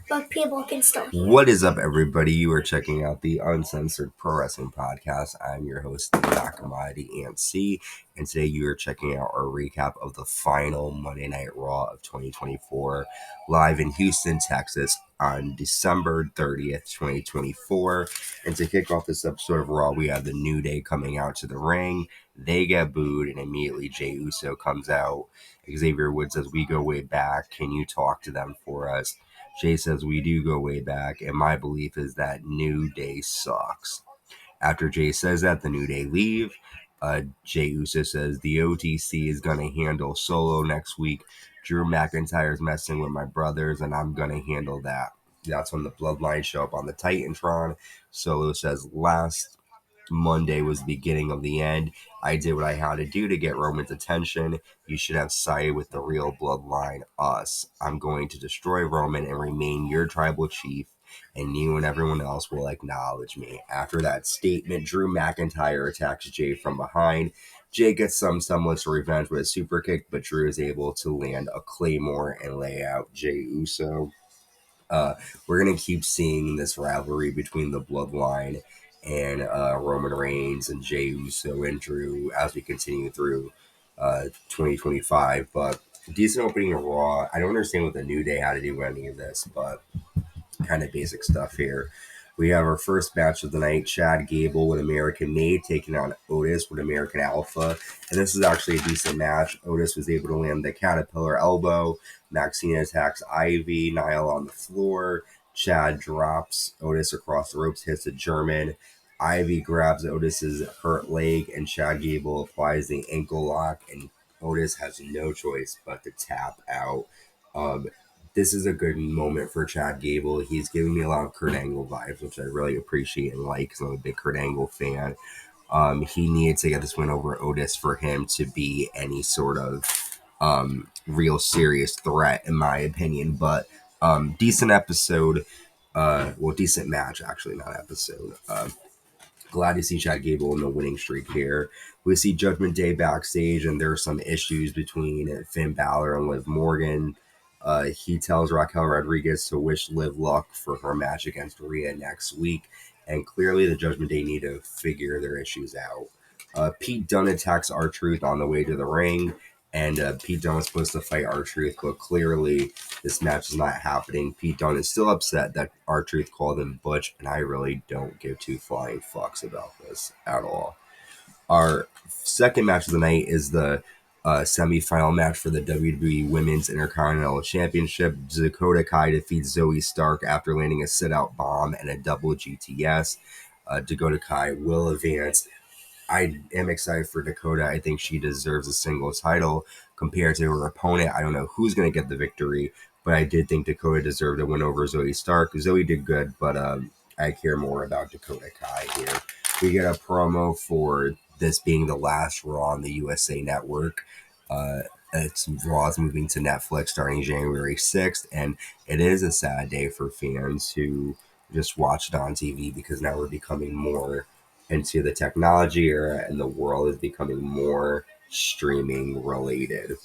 but people can still hear. What is up, everybody? You are checking out the Uncensored Pro Wrestling Podcast. I'm your host, Doc Commodity Ant C, and today you are checking out our recap of the final Monday Night Raw of 2024, live in Houston, Texas, on December 30th, 2024. And to kick off this episode of Raw, we have the New Day coming out to the ring. They get booed, and immediately Jey Uso comes out. Xavier Woods says, "We go way back. Can you talk to them for us?" Jay says, "We do go way back, and my belief is that New Day sucks." After Jay says that, the New Day leave. Jey Uso says, "The OTC is going to handle Solo next week. Drew McIntyre's messing with my brothers, and I'm going to handle that." That's when the Bloodline show up on the Titantron. Solo says, "Last Monday was the beginning of the end. I did what I had to do to get Roman's attention. You should have sided with the real Bloodline, us. I'm going to destroy Roman and remain your tribal chief, and you and everyone else will acknowledge me." After that statement, Drew McIntyre attacks Jey from behind. Jey gets some semblance of revenge with a super kick, but Drew is able to land a Claymore and lay out Jey Uso. We're going to keep seeing this rivalry between the Bloodline and Roman Reigns and Jey Uso and Drew as we continue through 2025. But decent opening of Raw. I don't understand what the New Day had to do with any of this, but kind of basic stuff here. We have our first match of the night, Chad Gable with American Made taking on Otis with American Alpha. And this is actually a decent match. Otis was able to land the Caterpillar elbow. Maxine attacks Ivy, Niall on the floor. Chad drops Otis across the ropes, hits a German. Ivy grabs Otis's hurt leg, and Chad Gable applies the ankle lock, and Otis has no choice but to tap out. This is a good moment for Chad Gable. He's giving me a lot of Kurt Angle vibes, which I really appreciate and like because I'm a big Kurt Angle fan. He needed to get this win over Otis for him to be any sort of real serious threat, in my opinion. But decent episode. Decent match, actually, not episode. Glad to see Chad Gable in the winning streak here. We see Judgment Day backstage, and there are some issues between Finn Balor and Liv Morgan. He tells Raquel Rodriguez to wish Liv luck for her match against Rhea next week, and clearly the Judgment Day need to figure their issues out. Pete Dunne attacks R-Truth on the way to the ring, and Pete Dunne was supposed to fight R-Truth, but clearly this match is not happening. Pete Dunne is still upset that R-Truth called him Butch, and I really don't give two flying fucks about this at all. Our second match of the night is the semifinal match for the WWE Women's Intercontinental Championship. Dakota Kai defeats Zoey Stark after landing a sit-out bomb and a double GTS. Dakota Kai will advance. I am excited for Dakota. I think she deserves a single title compared to her opponent. I don't know who's going to get the victory, but I did think Dakota deserved a win over Zoey Stark. Zoey did good, but I care more about Dakota Kai here. We get a promo for this being the last Raw on the USA Network. Raw is moving to Netflix starting January 6th, and it is a sad day for fans who just watch it on TV because now we're becoming more into the technology era and the world is becoming more streaming related.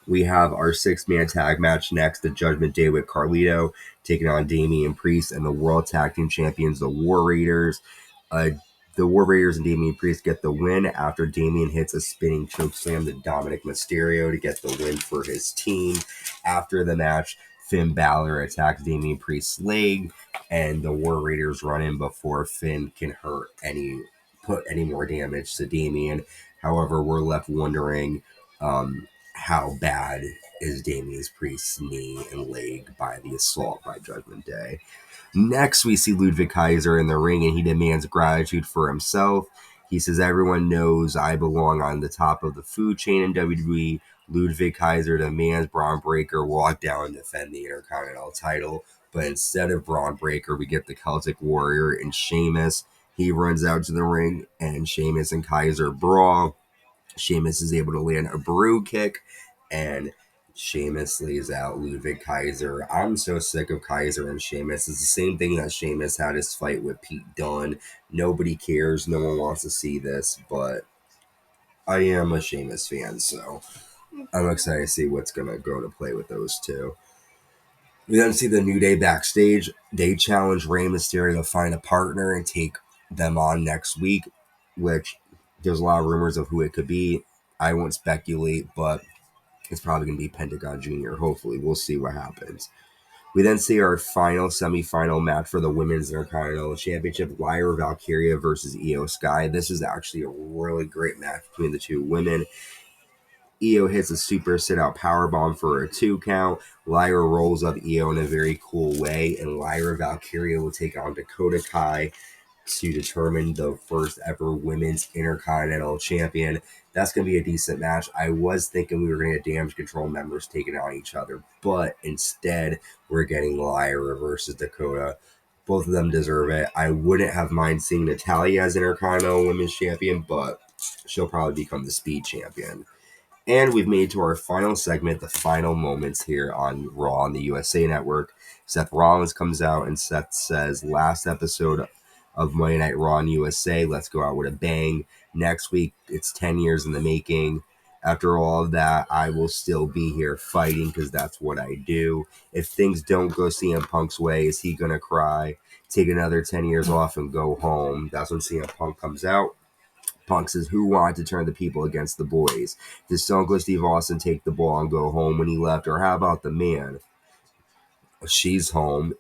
We have our 6-man tag match next, the Judgment Day with Carlito taking on Damian Priest and the World Tag Team Champions, the War Raiders. The War Raiders and Damian Priest get the win after Damian hits a spinning chokeslam to Dominic Mysterio to get the win for his team. After the match, Finn Balor attacks Damian Priest's leg, and the War Raiders run in before Finn can put any more damage to Damian. However, we're left wondering how bad is Damian Priest's knee and leg by the assault by Judgment Day. Next, we see Ludwig Kaiser in the ring, and he demands gratitude for himself. He says, "Everyone knows I belong on the top of the food chain in WWE." Ludwig Kaiser demands Bron Breakker walk down and defend the Intercontinental title. But instead of Bron Breakker, we get the Celtic Warrior and Sheamus. He runs out to the ring, and Sheamus and Kaiser brawl. Sheamus is able to land a brew kick, and Sheamus lays out Ludwig Kaiser. I'm so sick of Kaiser and Sheamus. It's the same thing that Sheamus had his fight with Pete Dunne. Nobody cares. No one wants to see this, but I am a Sheamus fan, so I'm excited to see what's going to go to play with those two. We then see the New Day backstage. They challenge Rey Mysterio to find a partner and take them on next week, which there's a lot of rumors of who it could be. I won't speculate, but it's probably going to be Pentagon Jr. Hopefully, we'll see what happens. We then see our final semifinal match for the Women's Intercontinental Championship, Lyra Valkyria versus Io Sky. This is actually a really great match between the two women. Io hits a super sit-out powerbomb for a 2 count. Lyra rolls up Io in a very cool way, and Lyra Valkyria will take on Dakota Kai to determine the first ever women's intercontinental champion. That's going to be a decent match. I was thinking we were going to get Damage Control members taking on each other, but instead we're getting Lyra versus Dakota. Both of them deserve it. I wouldn't have mind seeing Natalia as intercontinental women's champion, but she'll probably become the speed champion. And we've made to our final segment, the final moments here on Raw on the USA Network. Seth Rollins comes out and Seth says, last episode of Monday Night Raw on USA, let's go out with a bang. Next week, it's 10 years in the making. After all of that, I will still be here fighting because that's what I do. If things don't go CM Punk's way, is he going to cry, take another 10 years off and go home? That's when CM Punk comes out. Punk says, who wanted to turn the people against the boys? Did Stone Cold Steve Austin take the ball and go home when he left? Or how about the man? She's home.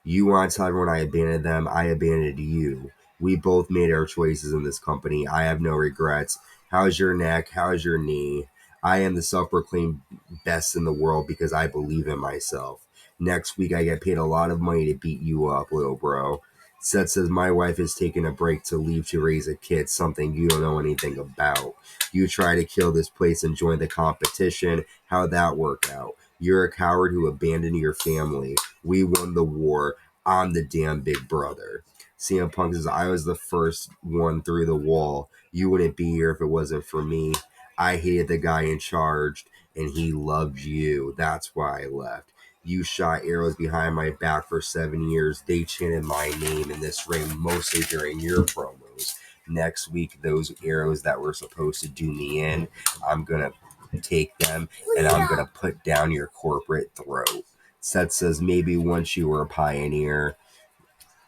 You want to tell everyone I abandoned them? I abandoned you. We both made our choices in this company. I have no regrets. How's your neck? How's your knee? I am the self-proclaimed best in the world because I believe in myself. Next week, I get paid a lot of money to beat you up, little bro. Seth says, my wife is taking a break to leave to raise a kid, something you don't know anything about. You try to kill this place and join the competition. How'd that work out? You're a coward who abandoned your family. We won the war. I'm the damn big brother. CM Punk says, I was the first one through the wall. You wouldn't be here if it wasn't for me. I hated the guy in charge, and he loved you. That's why I left. You shot arrows behind my back for 7 years. They chanted my name in this ring, mostly during your promos. Next week, those arrows that were supposed to do me in, I'm going to take them and I'm going to put down your corporate throat. Seth says, maybe once you were a pioneer,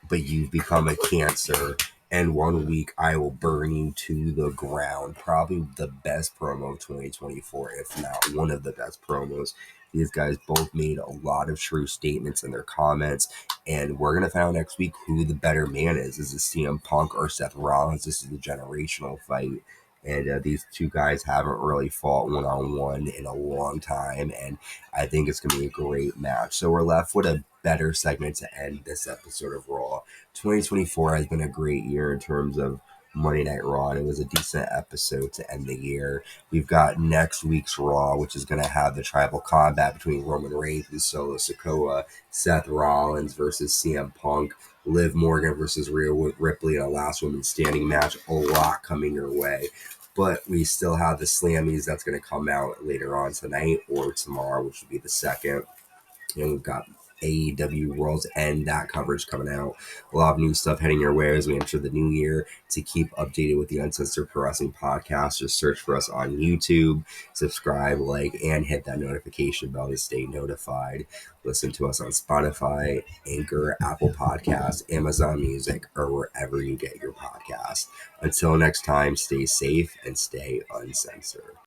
but you've become a cancer. And 1 week I will burn you to the ground. Probably the best promo of 2024, if not one of the best promos. These guys both made a lot of true statements in their comments. And we're going to find out next week who the better man is. Is it CM Punk or Seth Rollins? This is the generational fight. And these two guys haven't really fought one-on-one in a long time. And I think it's going to be a great match. So we're left with a better segment to end this episode of Raw. 2024 has been a great year in terms of Monday Night Raw, and it was a decent episode to end the year. We've got next week's Raw, which is going to have the tribal combat between Roman Reigns and Solo Sikoa, Seth Rollins versus CM Punk, Liv Morgan versus Rhea Ripley in a last woman standing match. A lot coming your way. But we still have the Slammies that's going to come out later on tonight or tomorrow, which will be the second. And we've got AEW World's End, that coverage coming out. A lot of new stuff heading your way as we enter the new year. To keep updated with the Uncensored Pro Wrestling Podcast, just search for us on YouTube, subscribe, like, and hit that notification bell to stay notified. Listen to us on Spotify, Anchor, Apple Podcasts, Amazon Music, or wherever you get your podcast. Until next time, stay safe and stay uncensored.